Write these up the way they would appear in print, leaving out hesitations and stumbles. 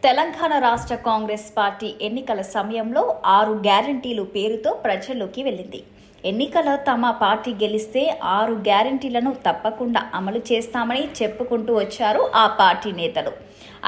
తెలంగాణ రాష్ట్ర కాంగ్రెస్ పార్టీ ఎన్నికల సమయంలో 6 గ్యారంటీలు పేరుతో ప్రజల్లోకి వెళ్ళింది. ఎన్నికల తమ పార్టీ గెలిస్తే 6 గ్యారంటీలను తప్పకుండా అమలు చేస్తామని చెప్పుకుంటూ వచ్చారు ఆ పార్టీ నేతలు.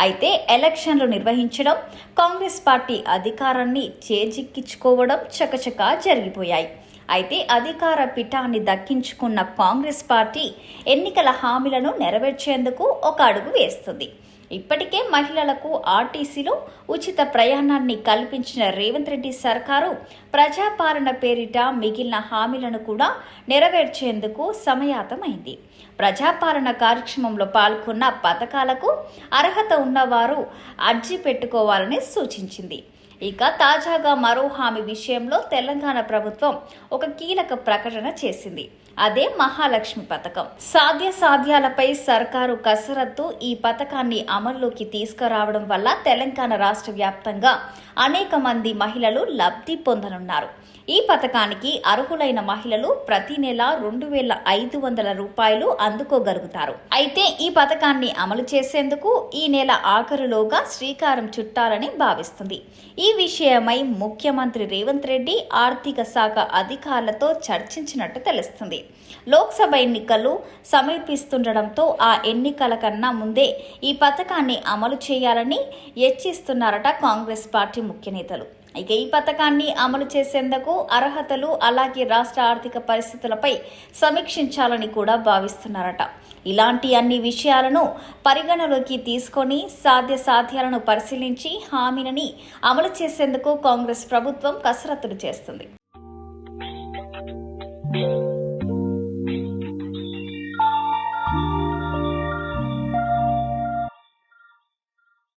అయితే ఎలక్షన్లు నిర్వహించడం, కాంగ్రెస్ పార్టీ అధికారాన్ని చేజిక్కించుకోవడం చకచకా జరిగిపోయాయి. అయితే అధికార పీఠాన్ని దక్కించుకున్న కాంగ్రెస్ పార్టీ ఎన్నికల హామీలను నెరవేర్చేందుకు ఒక అడుగు వేస్తుంది. ఇప్పటికే మహిళలకు ఆర్టీసీలో ఉచిత ప్రయాణాన్ని కల్పించిన రేవంత్ రెడ్డి సర్కారు ప్రజాపాలన పేరిట మిగిలిన హామీలను కూడా నెరవేర్చేందుకు సమయాతమైంది. ప్రజాపాలన కార్యక్రమంలో పాల్గొన్న పథకాలకు అర్హత ఉన్నవారు అర్జీ పెట్టుకోవాలని సూచించింది. ఇక తాజాగా మరో హామీ విషయంలో తెలంగాణ ప్రభుత్వం ఒక కీలక ప్రకటన చేసింది. అదే మహాలక్ష్మి పథకం. సాధ్యాలపై సర్కారు కసరత్తు ఈ పథకాన్ని అమల్లోకి తీసుకురావడం వల్ల తెలంగాణ రాష్ట్ర వ్యాప్తంగా అనేక మంది మహిళలు లబ్ధి పొందనున్నారు. ఈ పథకానికి అర్హులైన మహిళలు ప్రతి నెల 2,500 రూపాయలు అందుకోగలుగుతారు. అయితే ఈ పథకాన్ని అమలు చేసేందుకు ఈ నెల ఆఖరులోగా శ్రీకారం చుట్టాలని భావిస్తుంది. ఈ విషయమై ముఖ్యమంత్రి రేవంత్ రెడ్డి ఆర్థిక శాఖ అధికారులతో చర్చించినట్టు తెలుస్తుంది. లోక్సభ ఎన్నికలు సమీపిస్తుండటంతో ఆ ఎన్నికల కన్నా ముందే ఈ పథకాన్ని అమలు చేయాలని యత్నిస్తున్నారట కాంగ్రెస్ పార్టీ ముఖ్య నేతలు. ఇక ఈ పథకాన్ని అమలు చేసేందుకు అర్హతలు, అలాగే రాష్ట్ర ఆర్థిక పరిస్థితులపై సమీక్షించాలని కూడా భావిస్తున్నారట. ఇలాంటి అన్ని విషయాలను పరిగణలోకి తీసుకొని సాధ్యాలను పరిశీలించి హామీలని అమలు చేసేందుకు కాంగ్రెస్ ప్రభుత్వం కసరత్తులు చేస్తుంది.